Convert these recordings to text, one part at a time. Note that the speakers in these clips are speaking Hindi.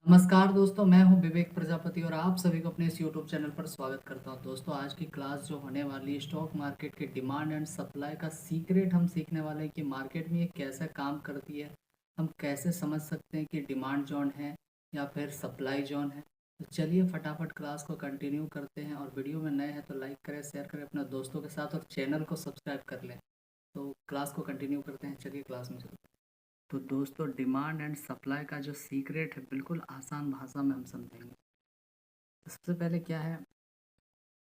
नमस्कार दोस्तों, मैं हूं विवेक प्रजापति और आप सभी को अपने इस यूट्यूब चैनल पर स्वागत करता हूं। दोस्तों, आज की क्लास जो होने वाली है स्टॉक मार्केट के डिमांड एंड सप्लाई का सीक्रेट हम सीखने वाले हैं कि मार्केट में ये कैसे काम करती है। हम कैसे समझ सकते हैं कि डिमांड जोन है या फिर सप्लाई जोन है। तो चलिए फटाफट क्लास को कंटिन्यू करते हैं और वीडियो में नए हैं तो लाइक करें, शेयर करें अपने दोस्तों के साथ और चैनल को सब्सक्राइब कर लें। तो क्लास को कंटिन्यू करते हैं, चलिए क्लास में चलते हैं। तो दोस्तों, डिमांड एंड सप्लाई का जो सीक्रेट है बिल्कुल आसान भाषा में हम समझेंगे। सबसे पहले क्या है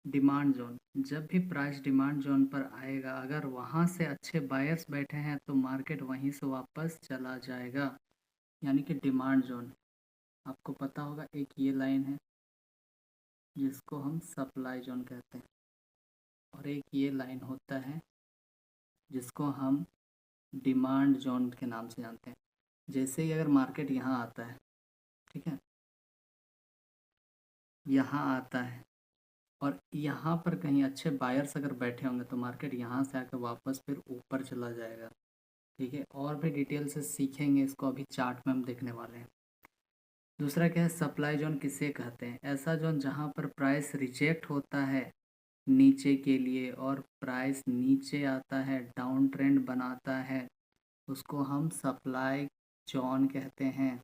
डिमांड जोन। जब भी प्राइस डिमांड जोन पर आएगा, अगर वहाँ से अच्छे बायर्स बैठे हैं तो मार्केट वहीं से वापस चला जाएगा, यानी कि डिमांड जोन। आपको पता होगा एक ये लाइन है जिसको हम सप्लाई जोन कहते हैं और एक ये लाइन होता है जिसको हम डिमांड जोन के नाम से जानते हैं। जैसे ही अगर मार्केट यहाँ आता है, ठीक है, यहाँ आता है और यहाँ पर कहीं अच्छे बायर्स अगर बैठे होंगे तो मार्केट यहाँ से आकर वापस फिर ऊपर चला जाएगा। ठीक है, और भी डिटेल से सीखेंगे इसको, अभी चार्ट में हम देखने वाले हैं। दूसरा क्या है, सप्लाई जोन किसे कहते हैं? ऐसा जोन जहाँ पर प्राइस रिजेक्ट होता है नीचे के लिए और प्राइस नीचे आता है, डाउन ट्रेंड बनाता है, उसको हम सप्लाई जोन कहते हैं।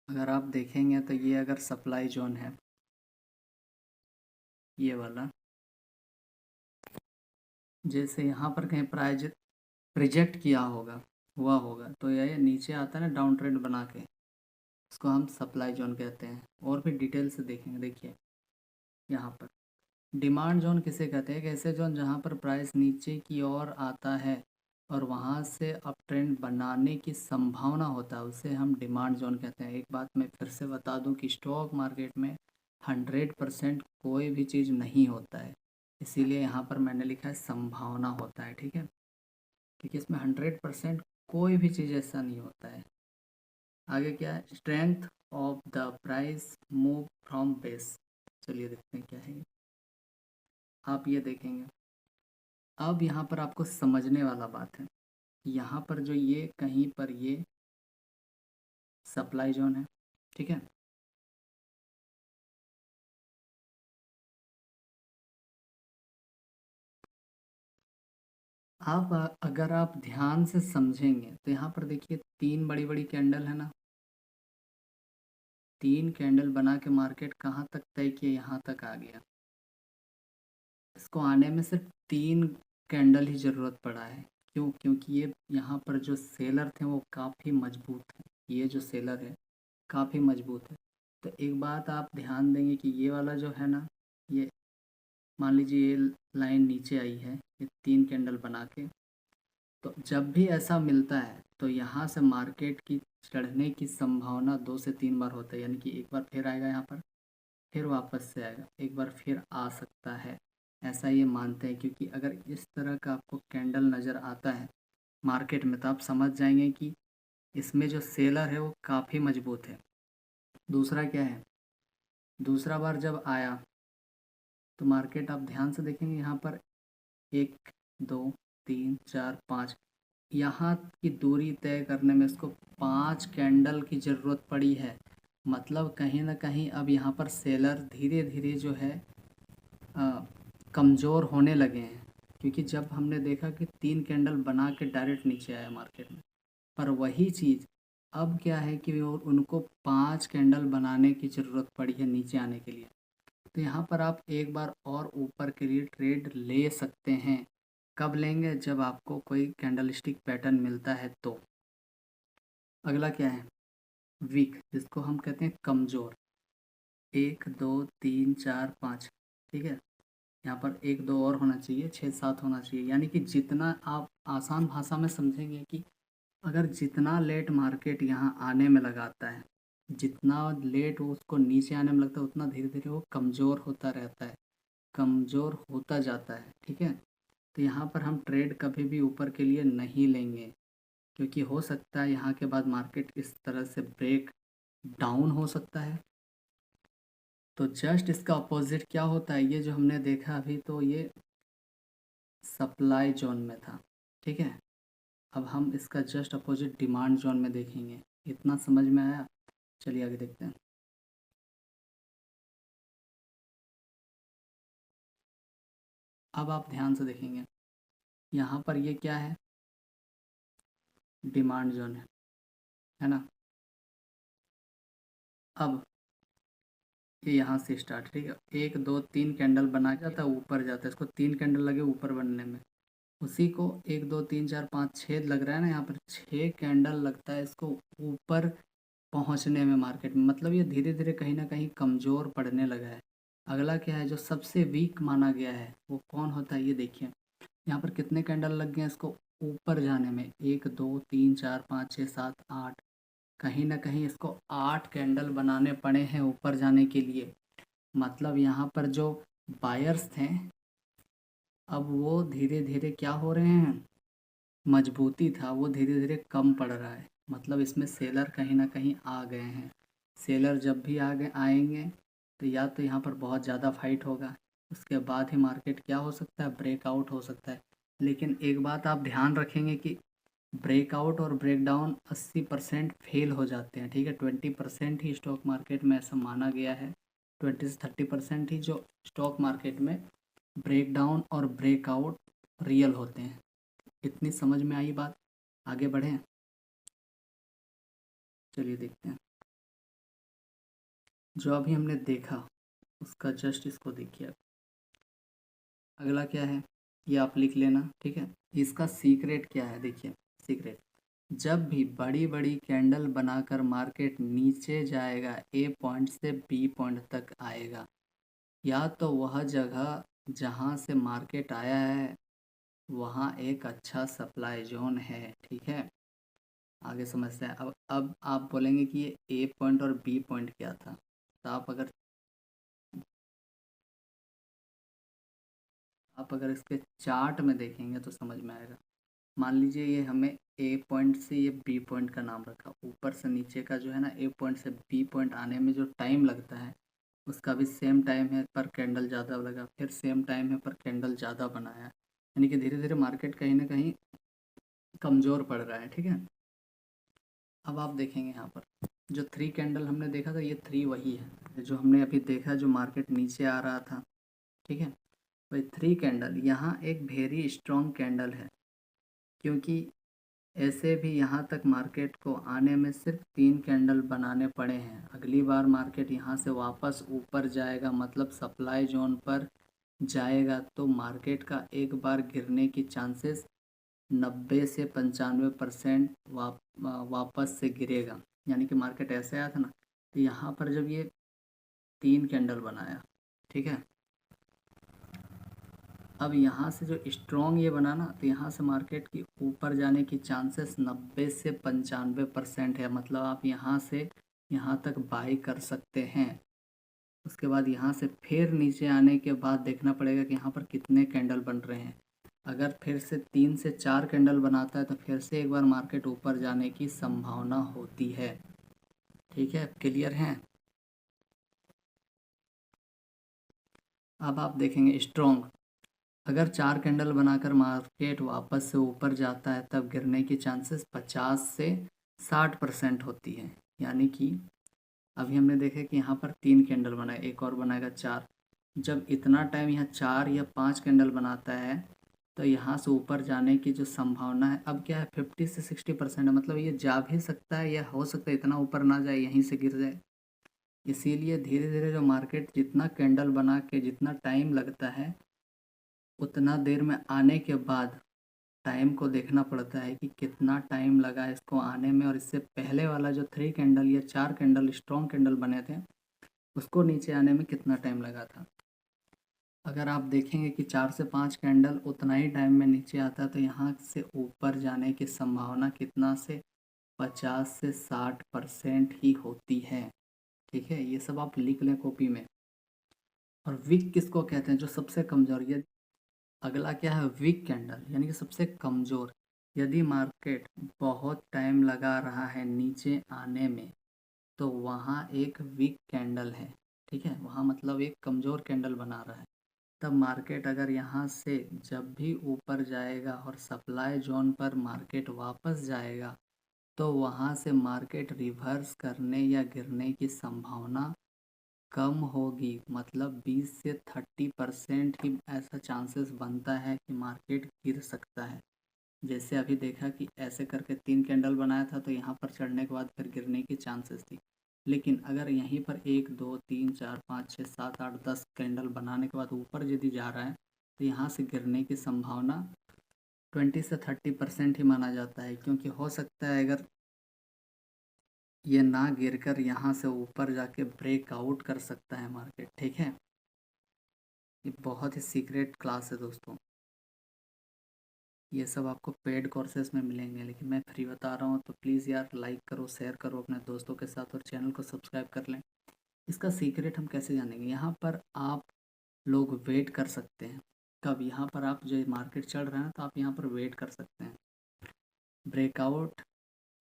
अगर आप देखेंगे तो ये अगर सप्लाई जोन है, ये वाला, जैसे यहाँ पर कहीं प्राइस रिजेक्ट किया होगा, हुआ होगा, तो ये नीचे आता है ना डाउन ट्रेंड बना के, इसको हम सप्लाई जोन कहते हैं। और भी डिटेल से देखेंगे। देखिए यहाँ पर डिमांड जोन किसे कहते हैं? एक ऐसे जोन जहाँ पर प्राइस नीचे की ओर आता है और वहाँ से अप ट्रेंड बनाने की संभावना होता है, उसे हम डिमांड जोन कहते हैं। एक बात मैं फिर से बता दूं कि स्टॉक मार्केट में 100% कोई भी चीज़ नहीं होता है, इसीलिए यहाँ पर मैंने लिखा है संभावना होता है। ठीक है, क्योंकि इसमें 100% कोई भी चीज़ ऐसा नहीं होता है। आगे क्या है, strength of the price move from base. चलिए देखते हैं क्या है। आप ये देखेंगे, अब यहाँ पर आपको समझने वाला बात है, यहाँ पर जो ये कहीं पर ये सप्लाई जोन है, ठीक है। आप अगर आप ध्यान से समझेंगे तो यहाँ पर देखिए तीन बड़ी बड़ी कैंडल है ना, तीन कैंडल बना के मार्केट कहाँ तक तय किया, यहाँ तक आ गया। इसको आने में सिर्फ तीन कैंडल ही ज़रूरत पड़ा है। क्यों? क्योंकि ये यहाँ पर जो सेलर थे वो काफ़ी मजबूत हैं। ये जो सेलर है काफ़ी मजबूत है। तो एक बात आप ध्यान देंगे कि ये वाला जो है ना, ये मान लीजिए ये लाइन नीचे आई है, ये तीन कैंडल बना के, तो जब भी ऐसा मिलता है तो यहाँ से मार्केट की चढ़ने की संभावना 2 से 3 बार होता है, यानी कि एक बार फिर आएगा यहाँ पर, फिर वापस से आएगा, एक बार फिर आ सकता है, ऐसा ये मानते हैं। क्योंकि अगर इस तरह का आपको कैंडल नज़र आता है मार्केट में तो आप समझ जाएंगे कि इसमें जो सेलर है वो काफ़ी मजबूत है। दूसरा क्या है, दूसरा बार जब आया तो मार्केट आप ध्यान से देखेंगे यहाँ पर 1 2 3 4 5, यहाँ की दूरी तय करने में इसको 5 कैंडल की ज़रूरत पड़ी है। मतलब कहीं ना कहीं अब यहाँ पर सेलर धीरे धीरे जो है कमज़ोर होने लगे हैं। क्योंकि जब हमने देखा कि 3 कैंडल बना के डायरेक्ट नीचे आया मार्केट में, पर वही चीज़ अब क्या है कि उनको 5 कैंडल बनाने की ज़रूरत पड़ी है नीचे आने के लिए। तो यहाँ पर आप एक बार और ऊपर के लिए ट्रेड ले सकते हैं। कब लेंगे? जब आपको कोई कैंडलस्टिक पैटर्न मिलता है तो। अगला क्या है, वीक, जिसको हम कहते हैं कमज़ोर। 1 2 3 4 5, ठीक है, यहाँ पर 1 2 और होना चाहिए, 6 7 होना चाहिए। यानी कि जितना आप आसान भाषा में समझेंगे कि अगर जितना लेट मार्केट यहाँ आने में लगाता है, जितना लेट वो उसको नीचे आने में लगता है, उतना धीरे धीरे वो कमज़ोर होता रहता है, कमज़ोर होता जाता है। ठीक है, तो यहाँ पर हम ट्रेड कभी भी ऊपर के लिए नहीं लेंगे, क्योंकि हो सकता है यहाँ के बाद मार्केट इस तरह से ब्रेक डाउन हो सकता है। तो जस्ट इसका अपोजिट क्या होता है, ये जो हमने देखा अभी, तो ये सप्लाई जोन में था। ठीक है, अब हम इसका जस्ट अपोजिट डिमांड जोन में देखेंगे। इतना समझ में आया? चलिए आगे देखते हैं। अब आप ध्यान से देखेंगे, यहाँ पर ये क्या है, डिमांड जोन है ना। अब ये यहाँ से स्टार्ट, ठीक है, 1 2 3 कैंडल बना जाता है, ऊपर जाता है, इसको 3 कैंडल लगे ऊपर बनने में, उसी को 1 2 3 4 5 6 लग रहा है ना, यहाँ पर 6 कैंडल लगता है इसको ऊपर पहुँचने में मार्केट में। मतलब ये धीरे धीरे कहीं ना कहीं कमज़ोर पड़ने लगा है। अगला क्या है जो सबसे वीक माना गया है, वो कौन होता है, ये देखिए यहाँ पर कितने कैंडल लग गए हैं इसको ऊपर जाने में, 1 2 3 4 5 6 7 8, कहीं ना कहीं इसको 8 कैंडल बनाने पड़े हैं ऊपर जाने के लिए। मतलब यहाँ पर जो बायर्स थे, अब वो धीरे धीरे क्या हो रहे हैं, मजबूती था वो धीरे धीरे कम पड़ रहा है। मतलब इसमें सेलर कहीं ना कहीं आ गए हैं। सेलर जब भी आगे आएंगे तो या तो यहाँ पर बहुत ज़्यादा फाइट होगा, उसके बाद ही मार्केट क्या हो सकता है, ब्रेकआउट हो सकता है। लेकिन एक बात आप ध्यान रखेंगे कि ब्रेकआउट और ब्रेकडाउन 80% फेल हो जाते हैं, ठीक है। 20% ही स्टॉक मार्केट में ऐसा माना गया है, 20 से 30% ही जो स्टॉक मार्केट में ब्रेकडाउन और ब्रेकआउट रियल होते हैं। इतनी समझ में आई बात, आगे बढ़ें। चलिए देखते हैं, जो अभी हमने देखा उसका जस्ट इसको देखिए। अगला क्या है ये आप लिख लेना, ठीक है। इसका सीक्रेट क्या है, देखिए सीक्रेट, जब भी बड़ी बड़ी कैंडल बनाकर मार्केट नीचे जाएगा, ए पॉइंट से बी पॉइंट तक आएगा, या तो वह जगह जहाँ से मार्केट आया है वहाँ एक अच्छा सप्लाई जोन है, ठीक है। आगे समझते हैं। अब आप बोलेंगे कि ये ए पॉइंट और बी पॉइंट क्या था, तो आप अगर इसके चार्ट में देखेंगे तो समझ में आएगा। मान लीजिए ये हमें ए पॉइंट से ये बी पॉइंट का नाम रखा, ऊपर से नीचे का जो है ना ए पॉइंट से बी पॉइंट आने में जो टाइम लगता है उसका भी सेम टाइम है, पर कैंडल ज़्यादा लगा, फिर सेम टाइम है पर कैंडल ज़्यादा बनाया, यानी कि धीरे धीरे मार्केट कहीं ना कहीं कमज़ोर पड़ रहा है, ठीक है। अब आप देखेंगे यहाँ पर जो 3 कैंडल हमने देखा था, ये 3 वही है जो हमने अभी देखा, जो मार्केट नीचे आ रहा था, ठीक है। भाई 3 कैंडल यहाँ एक वेरी स्ट्रॉन्ग कैंडल है, क्योंकि ऐसे भी यहाँ तक मार्केट को आने में सिर्फ 3 कैंडल बनाने पड़े हैं। अगली बार मार्केट यहाँ से वापस ऊपर जाएगा, मतलब सप्लाई जोन पर जाएगा, तो मार्केट का एक बार गिरने की चांसेस 90 से 95% वापस से गिरेगा। यानी कि मार्केट ऐसे आया था ना, तो यहाँ पर जब ये 3 कैंडल बनाया, ठीक है, अब यहाँ से जो स्ट्रॉन्ग ये बना ना, तो यहाँ से मार्केट की ऊपर जाने की चांसेस 90 से 95% है। मतलब आप यहाँ से यहाँ तक बाई कर सकते हैं। उसके बाद यहाँ से फिर नीचे आने के बाद देखना पड़ेगा कि यहाँ पर कितने कैंडल बन रहे हैं। अगर फिर से 3 से 4 कैंडल बनाता है तो फिर से एक बार मार्केट ऊपर जाने की संभावना होती है, ठीक है। क्लियर है। अब आप देखेंगे स्ट्रॉन्ग, अगर 4 कैंडल बनाकर मार्केट वापस से ऊपर जाता है तब गिरने की चांसेस 50 से 60% होती है। यानी कि अभी हमने देखा कि यहाँ पर 3 कैंडल बनाए, एक और बनाएगा 4। जब इतना टाइम यहाँ 4 या 5 कैंडल बनाता है तो यहाँ से ऊपर जाने की जो संभावना है अब क्या है, 50 से 60% है। मतलब ये जा भी सकता है या हो सकता है इतना ऊपर ना जाए, यहीं से गिर जाए। इसीलिए धीरे धीरे जो मार्केट जितना कैंडल बना के जितना टाइम लगता है, उतना देर में आने के बाद टाइम को देखना पड़ता है कि कितना टाइम लगा इसको आने में, और इससे पहले वाला जो 3 कैंडल या 4 कैंडल स्ट्रॉन्ग कैंडल बने थे उसको नीचे आने में कितना टाइम लगा था। अगर आप देखेंगे कि 4 से 5 कैंडल उतना ही टाइम में नीचे आता है, तो यहाँ से ऊपर जाने की संभावना कितना से 50 से 60% ही होती है, ठीक है। ये सब आप लिख लें कॉपी में। और वीक किसको कहते हैं, जो सबसे कमज़ोर। ये अगला क्या है, वीक कैंडल, यानी कि सबसे कमज़ोर। यदि मार्केट बहुत टाइम लगा रहा है नीचे आने में तो वहाँ एक वीक कैंडल है, ठीक है, वहाँ मतलब एक कमज़ोर कैंडल बना रहा है। तब मार्केट अगर यहाँ से जब भी ऊपर जाएगा और सप्लाई जोन पर मार्केट वापस जाएगा तो वहाँ से मार्केट रिवर्स करने या गिरने की संभावना कम होगी। मतलब 20 से 30% ही ऐसा चांसेस बनता है कि मार्केट गिर सकता है। जैसे अभी देखा कि ऐसे करके 3 कैंडल बनाया था, तो यहाँ पर चढ़ने के बाद फिर गिरने की चांसेस थी। लेकिन अगर यहीं पर 1 2 3 4 5 6 7 8 10 कैंडल बनाने के बाद ऊपर यदि जा रहा है, तो यहाँ से गिरने की संभावना 20 से 30% ही माना जाता है। क्योंकि हो सकता है अगर ये ना गिरकर यहाँ से ऊपर जाके ब्रेकआउट कर सकता है मार्केट। ठीक है, ये बहुत ही सीक्रेट क्लास है दोस्तों। ये सब आपको पेड कोर्सेज में मिलेंगे, लेकिन मैं फ्री बता रहा हूँ। तो प्लीज़ यार लाइक करो, शेयर करो अपने दोस्तों के साथ और चैनल को सब्सक्राइब कर लें। इसका सीक्रेट हम कैसे जानेंगे? यहाँ पर आप लोग वेट कर सकते हैं। कब? यहाँ पर आप जो मार्केट चढ़ रहा है तो आप यहाँ पर वेट कर सकते हैं ब्रेकआउट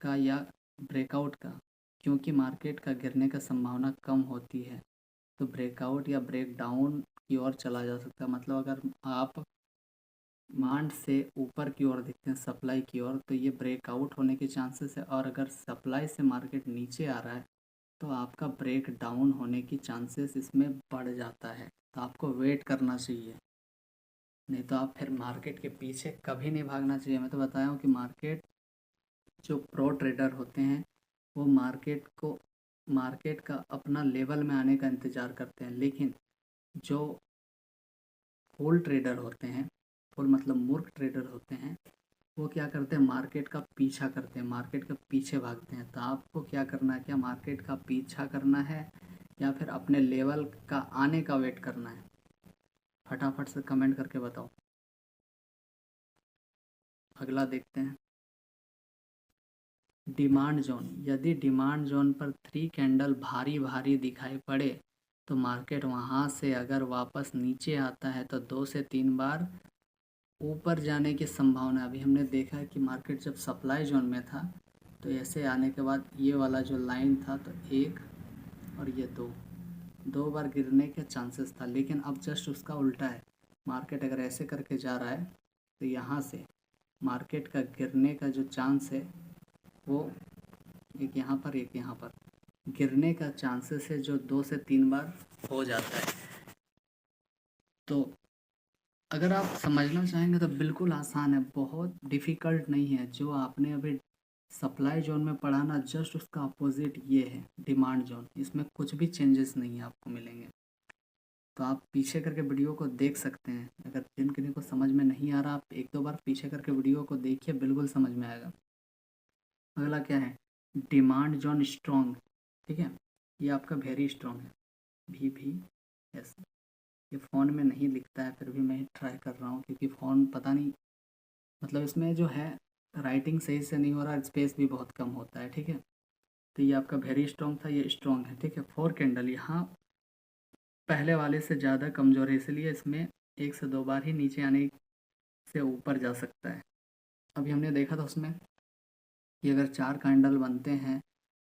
का या ब्रेकआउट का, क्योंकि मार्केट का गिरने का संभावना कम होती है। तो ब्रेकआउट या ब्रेक डाउन की ओर चला जा सकता है। मतलब अगर आप डिमांड से ऊपर की ओर देखते हैं, सप्लाई की ओर, तो ये ब्रेकआउट होने के चांसेस है। और अगर सप्लाई से मार्केट नीचे आ रहा है तो आपका ब्रेक डाउन होने की चांसेस इसमें बढ़ जाता है। तो आपको वेट करना चाहिए, नहीं तो आप फिर मार्केट के पीछे कभी नहीं भागना चाहिए। मैं तो बताया हूँ कि मार्केट जो प्रो ट्रेडर होते हैं वो मार्केट का अपना लेवल में आने का इंतज़ार करते हैं। लेकिन जो फुल ट्रेडर होते हैं, फुल मतलब मूर्ख ट्रेडर होते हैं, वो क्या करते हैं? मार्केट का पीछा करते हैं, मार्केट के पीछे भागते हैं। तो आपको क्या करना है? क्या मार्केट का पीछा करना है या फिर अपने लेवल का आने का वेट करना है? फटाफट से कमेंट करके बताओ। अगला देखते हैं, डिमांड जोन। यदि डिमांड जोन पर 3 कैंडल भारी भारी दिखाई पड़े तो मार्केट वहाँ से अगर वापस नीचे आता है तो 2 से 3 बार ऊपर जाने की संभावना। अभी हमने देखा है कि मार्केट जब सप्लाई जोन में था तो ऐसे आने के बाद ये वाला जो लाइन था, तो 1 और ये 2 बार गिरने के चांसेस था। लेकिन अब जस्ट उसका उल्टा है। मार्केट अगर ऐसे करके जा रहा है तो यहाँ से मार्केट का गिरने का जो चांस है वो एक यहाँ पर एक यहाँ पर गिरने का चांसेस है, जो 2 से 3 बार हो जाता है। तो अगर आप समझना चाहेंगे तो बिल्कुल आसान है, बहुत डिफ़िकल्ट नहीं है। जो आपने अभी सप्लाई जोन में पढ़ा ना, जस्ट उसका अपोजिट ये है डिमांड जोन। इसमें कुछ भी चेंजेस नहीं आपको मिलेंगे। तो आप पीछे करके वीडियो को देख सकते हैं। अगर जिन किन्हीं को समझ में नहीं आ रहा, आप 1-2 बार पीछे करके वीडियो को देखिए, बिल्कुल समझ में आएगा। अगला क्या है? Demand zone strong. ठीक है, ये आपका वेरी स्ट्रॉन्ग है। भी यस, ये फ़ोन में नहीं लिखता है, फिर भी मैं ट्राई कर रहा हूँ क्योंकि फ़ोन पता नहीं, मतलब इसमें जो है राइटिंग सही से नहीं हो रहा, स्पेस भी बहुत कम होता है। ठीक है, तो ये आपका वेरी स्ट्रॉन्ग था, ये स्ट्रॉन्ग है। ठीक है, 4 कैंडल यहाँ पहले वाले से ज़्यादा कमज़ोर है, इसलिए इसमें 1 से 2 बार ही नीचे आने से ऊपर जा सकता है। अभी हमने देखा था उसमें कि अगर 4 कैंडल बनते हैं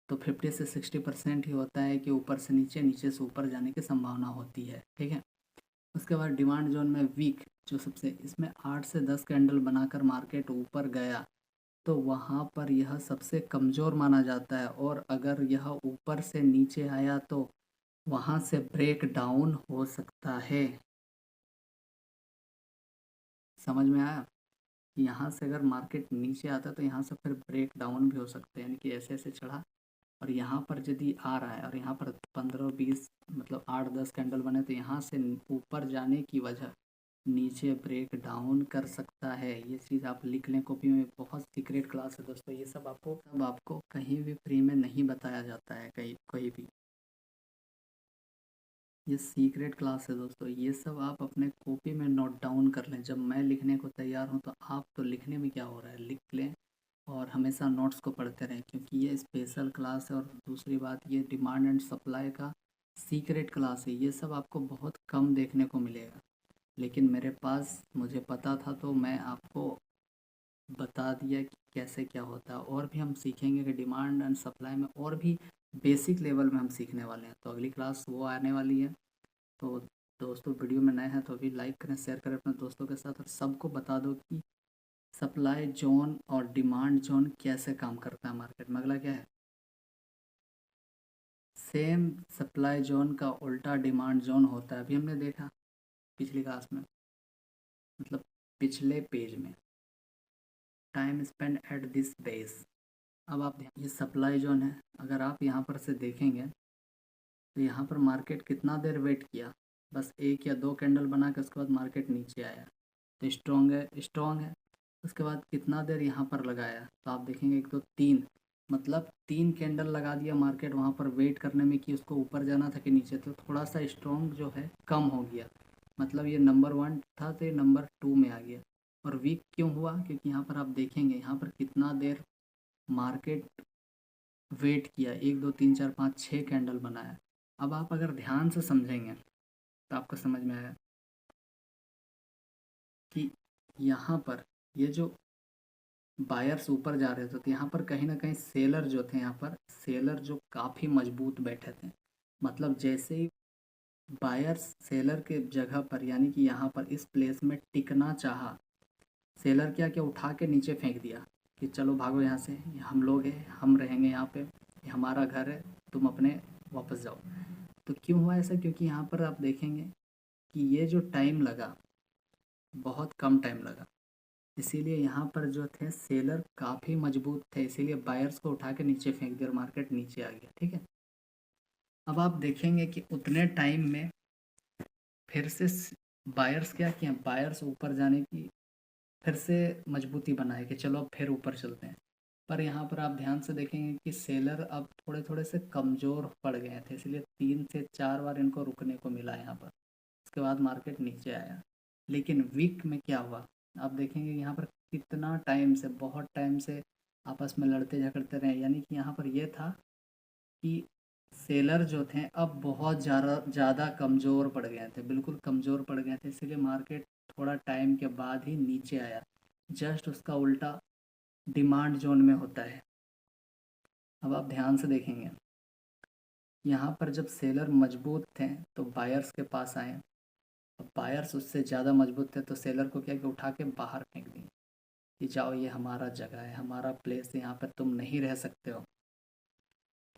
तो 50 से 60% ही होता है कि ऊपर से नीचे, नीचे से ऊपर जाने की संभावना होती है। ठीक है, उसके बाद डिमांड जोन में वीक, जो सबसे, इसमें 8 से 10 कैंडल बनाकर मार्केट ऊपर गया तो वहाँ पर यह सबसे कमज़ोर माना जाता है। और अगर यह ऊपर से नीचे आया तो वहाँ से ब्रेक डाउन हो सकता है। समझ में आया? यहाँ से अगर मार्केट नीचे आता है तो यहाँ से फिर ब्रेक डाउन भी हो सकते हैं, यानी कि ऐसे ऐसे चढ़ा और यहाँ पर यदि आ रहा है और यहाँ पर 15-20 मतलब 8-10 कैंडल बने तो यहाँ से ऊपर जाने की वजह नीचे ब्रेक डाउन कर सकता है। ये चीज़ आप लिख लें कॉपी में, बहुत सीक्रेट क्लास है दोस्तों। ये सब आपको कहीं भी फ्री में नहीं बताया जाता है, कहीं भी। ये सीक्रेट क्लास है दोस्तों, ये सब आप अपने कॉपी में नोट डाउन कर लें। जब मैं लिखने को तैयार हूँ तो आप तो लिखने में क्या हो रहा है लिख लें, और हमेशा नोट्स को पढ़ते रहें, क्योंकि ये स्पेशल क्लास है। और दूसरी बात, ये डिमांड एंड सप्लाई का सीक्रेट क्लास है। ये सब आपको बहुत कम देखने को मिलेगा, लेकिन मेरे पास, मुझे पता था तो मैं आपको बता दिया कि कैसे क्या होता है। और भी हम सीखेंगे कि डिमांड एंड सप्लाई में और भी बेसिक लेवल में हम सीखने वाले हैं। तो अगली क्लास वो आने वाली है। तो दोस्तों, वीडियो में नए हैं तो अभी लाइक करें, शेयर करें अपने दोस्तों के साथ और सबको बता दो कि सप्लाई जोन और डिमांड जोन कैसे काम करता है मार्केट में। अगला क्या है, सेम सप्लाई जोन का उल्टा डिमांड जोन होता है। अभी हमने देखा पिछली क्लास में, मतलब पिछले पेज में, time spend at this base. अब आप ये सप्लाई जोन है, अगर आप यहाँ पर से देखेंगे तो यहाँ पर मार्केट कितना देर वेट किया, बस एक या दो कैंडल बना के उसके बाद मार्केट नीचे आया, तो स्ट्रॉन्ग है, स्ट्रॉन्ग है। उसके बाद कितना देर यहाँ पर लगाया, तो आप देखेंगे एक दो तीन, मतलब तीन कैंडल लगा दिया मार्केट वहाँ पर वेट करने में कि उसको ऊपर जाना था कि नीचे, तो थोड़ा सा स्ट्रॉन्ग जो है कम हो गया, मतलब ये नंबर 1 था तो ये नंबर 2 में आ गया। और वीक क्यों हुआ, क्योंकि यहाँ पर आप देखेंगे यहाँ पर कितना देर मार्केट वेट किया, एक दो तीन चार पाँच छः कैंडल बनाया। अब आप अगर ध्यान से समझेंगे तो आपको समझ में आएगा कि यहाँ पर ये जो बायर्स ऊपर जा रहे थे तो यहाँ पर कहीं ना कहीं सेलर जो थे, यहाँ पर सेलर जो काफ़ी मजबूत बैठे थे। मतलब जैसे ही बायर्स सेलर के जगह पर, यानी कि यहाँ पर इस प्लेस में टिकना चाहा, सेलर क्या क्या उठा के नीचे फेंक दिया कि चलो भागो यहाँ से, हम लोग हैं, हम रहेंगे यहाँ पे, ये हमारा घर है, तुम अपने वापस जाओ। तो क्यों हुआ ऐसा, क्योंकि यहाँ पर आप देखेंगे कि ये जो टाइम लगा बहुत कम टाइम लगा, इसीलिए यहाँ पर जो थे सेलर काफ़ी मजबूत थे, इसीलिए बायर्स को उठा के नीचे फेंक दिया और मार्केट नीचे आ गया। ठीक है, अब आप देखेंगे कि उतने टाइम में फिर से बायर्स क्या किए, बायर्स ऊपर जाने की फिर से मजबूती बनाए कि चलो अब फिर ऊपर चलते हैं। पर यहाँ पर आप ध्यान से देखेंगे कि सेलर अब थोड़े थोड़े से कमज़ोर पड़ गए थे, इसलिए 3 से 4 बार इनको रुकने को मिला यहाँ पर। उसके बाद मार्केट नीचे आया। लेकिन वीक में क्या हुआ, आप देखेंगे यहाँ पर कितना टाइम से, बहुत टाइम से आपस में लड़ते झगड़ते रहे, यानी कि यहाँ पर ये था कि सेलर जो थे अब बहुत ज़्यादा कमज़ोर पड़ गए थे, बिल्कुल कमज़ोर पड़ गए थे, इसलिए मार्केट थोड़ा टाइम के बाद ही नीचे आया। जस्ट उसका उल्टा डिमांड जोन में होता है। अब आप ध्यान से देखेंगे यहाँ पर जब सेलर मजबूत थे तो बायर्स के पास आए, अब बायर्स उससे ज़्यादा मजबूत थे तो सेलर को क्या कि उठा के बाहर फेंक दिए कि जाओ ये हमारा जगह है, हमारा प्लेस है, यहाँ पर तुम नहीं रह सकते हो।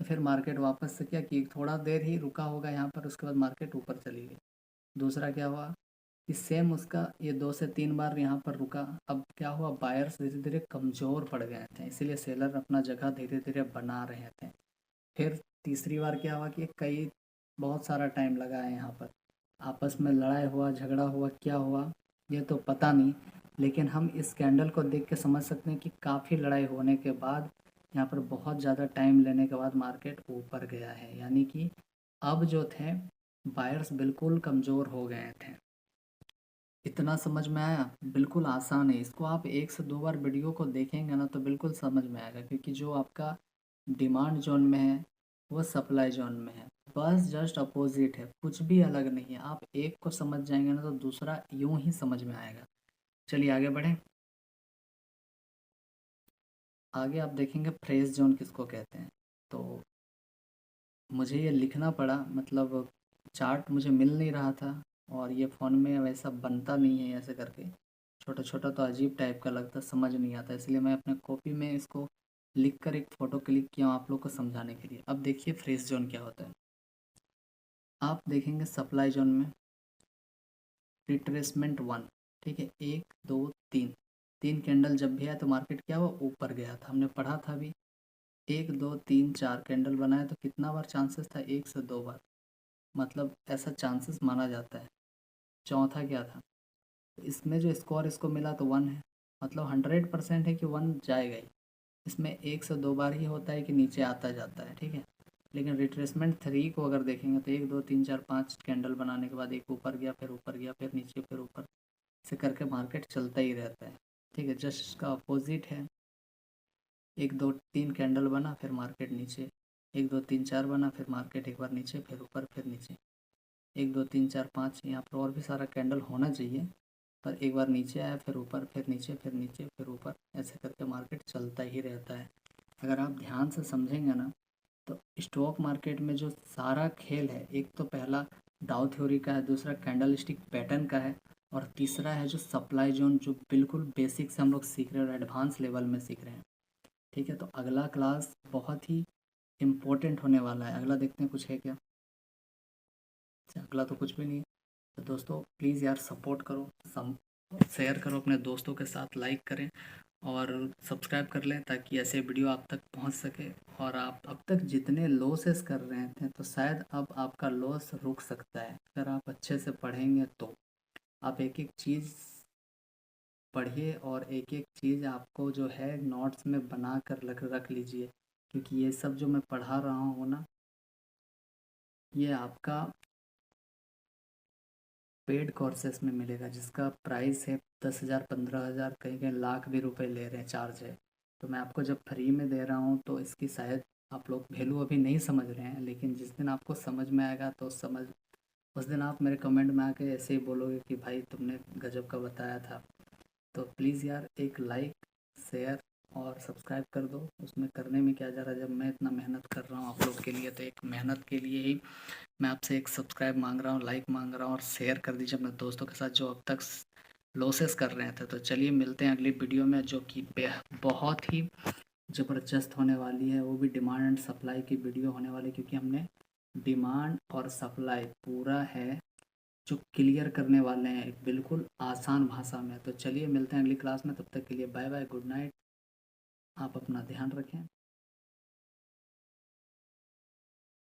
तो फिर मार्केट वापस से क्या कि थोड़ा देर ही रुका होगा यहाँ पर, उसके बाद मार्केट ऊपर चली गई। दूसरा क्या हुआ कि सेम उसका ये 2 से 3 बार यहाँ पर रुका। अब क्या हुआ, बायर्स धीरे धीरे कमज़ोर पड़ गए थे, इसीलिए सेलर अपना जगह धीरे धीरे बना रहे थे। फिर तीसरी बार क्या हुआ कि कई बहुत सारा टाइम लगा है यहाँ पर, आपस में लड़ाई हुआ, झगड़ा हुआ, क्या हुआ ये तो पता नहीं, लेकिन हम इस कैंडल को देख के समझ सकते हैं कि काफ़ी लड़ाई होने के बाद, यहाँ पर बहुत ज़्यादा टाइम लेने के बाद मार्केट ऊपर गया है, यानी कि अब जो थे बायर्स बिल्कुल कमज़ोर हो गए थे। इतना समझ में आया, बिल्कुल आसान है, इसको आप 1 से 2 बार वीडियो को देखेंगे ना तो बिल्कुल समझ में आएगा, क्योंकि जो आपका डिमांड जोन में है वो सप्लाई जोन में है, बस जस्ट अपोजिट है, कुछ भी अलग नहीं है। आप एक को समझ जाएंगे ना तो दूसरा यूं ही समझ में आएगा। चलिए आगे बढ़ें। आगे आप देखेंगे फ्रेज जोन किसको कहते हैं, तो मुझे ये लिखना पड़ा, मतलब चार्ट मुझे मिल नहीं रहा था और ये फ़ोन में वैसा बनता नहीं है, ऐसे करके छोटा छोटा तो अजीब टाइप का लगता, समझ नहीं आता, इसलिए मैं अपने कॉपी में इसको लिख कर एक फ़ोटो क्लिक किया आप लोग को समझाने के लिए। अब देखिए फ्रेज जोन क्या होता है। आप देखेंगे सप्लाई जोन में रिट्रेसमेंट 1, ठीक है, 1 2 3, 3 कैंडल जब भी आया तो मार्केट क्या हुआ, ऊपर गया था, हमने पढ़ा था अभी। 1 2 3 4 कैंडल बनाया तो कितना बार चांसेस था, 1 से 2 बार, मतलब ऐसा चांसेस माना जाता है। चौथा क्या था, तो इसमें जो स्कोर इसको मिला तो 1 है, मतलब 100% है कि 1 जाएगा ही। इसमें 1 से 2 बार ही होता है कि नीचे आता जाता है, ठीक है। लेकिन रिट्रेसमेंट 3 को अगर देखेंगे तो 1 2 3 4 5 कैंडल बनाने के बाद एक ऊपर गया, फिर ऊपर गया, फिर नीचे, फिर ऊपर, से करके मार्केट चलता ही रहता है, ठीक है। जस्ट इसका अपोजिट है, 1 2 3 कैंडल बना फिर मार्केट नीचे, 1 2 3 4 बना फिर मार्केट एक बार नीचे, फिर ऊपर, फिर नीचे, 1 2 3 4 5, यहाँ पर और भी सारा कैंडल होना चाहिए, पर एक बार नीचे आया, फिर ऊपर, फिर नीचे, फिर नीचे, फिर ऊपर, ऐसे करके मार्केट चलता ही रहता है। अगर आप ध्यान से समझेंगे ना तो स्टॉक मार्केट में जो सारा खेल है, एक तो पहला डाउ थ्योरी का है, दूसरा कैंडल स्टिक पैटर्न का है, और तीसरा है जो सप्लाई जोन, जो बिल्कुल बेसिक से हम लोग सीख रहे हैं और एडवांस लेवल में सीख रहे हैं। ठीक है, तो अगला क्लास बहुत ही इम्पोर्टेंट होने वाला है। अगला देखते हैं कुछ है क्या। अच्छा, अगला तो कुछ भी नहीं है। तो दोस्तों प्लीज़ यार सपोर्ट करो, शेयर करो अपने दोस्तों के साथ, लाइक करें और सब्सक्राइब कर लें ताकि ऐसे वीडियो आप तक पहुंच सके। और आप अब तक जितने लॉसेस कर रहे थे तो शायद अब आपका लॉस रुक सकता है अगर आप अच्छे से पढ़ेंगे। तो आप एक एक चीज़ पढ़िए और एक एक चीज़ आपको जो है नोट्स में बना कर रख लीजिए, क्योंकि ये सब जो मैं पढ़ा रहा हूँ ना, ये आपका पेड कोर्सेस में मिलेगा, जिसका प्राइस है 10,000 15,000, कहीं कहीं लाख भी रुपए ले रहे हैं, चार्ज है। तो मैं आपको जब फ्री में दे रहा हूँ तो इसकी शायद आप लोग वैल्यू अभी नहीं समझ रहे हैं, लेकिन जिस दिन आपको समझ में आएगा तो उस दिन आप मेरे कमेंट में आके ऐसे ही बोलोगे कि भाई तुमने गजब का बताया था। तो प्लीज़ यार एक लाइक, शेयर और सब्सक्राइब कर दो। उसमें करने में क्या जा रहा है, जब मैं इतना मेहनत कर रहा हूँ आप लोग के लिए, तो एक मेहनत के लिए ही मैं आपसे एक सब्सक्राइब मांग रहा हूँ, लाइक मांग रहा हूँ, और शेयर कर दीजिए अपने दोस्तों के साथ जो अब तक लॉसेस कर रहे थे। तो चलिए मिलते हैं अगली वीडियो में, जो कि बहुत ही ज़बरदस्त होने वाली है। वो भी डिमांड एंड सप्लाई की वीडियो होने वाली है, क्योंकि हमने डिमांड और सप्लाई पूरा है जो क्लियर करने वाले हैं एक बिल्कुल आसान भाषा में। तो चलिए मिलते हैं अगली क्लास में, तब तक के लिए बाय बाय, गुड नाइट, आप अपना ध्यान रखें।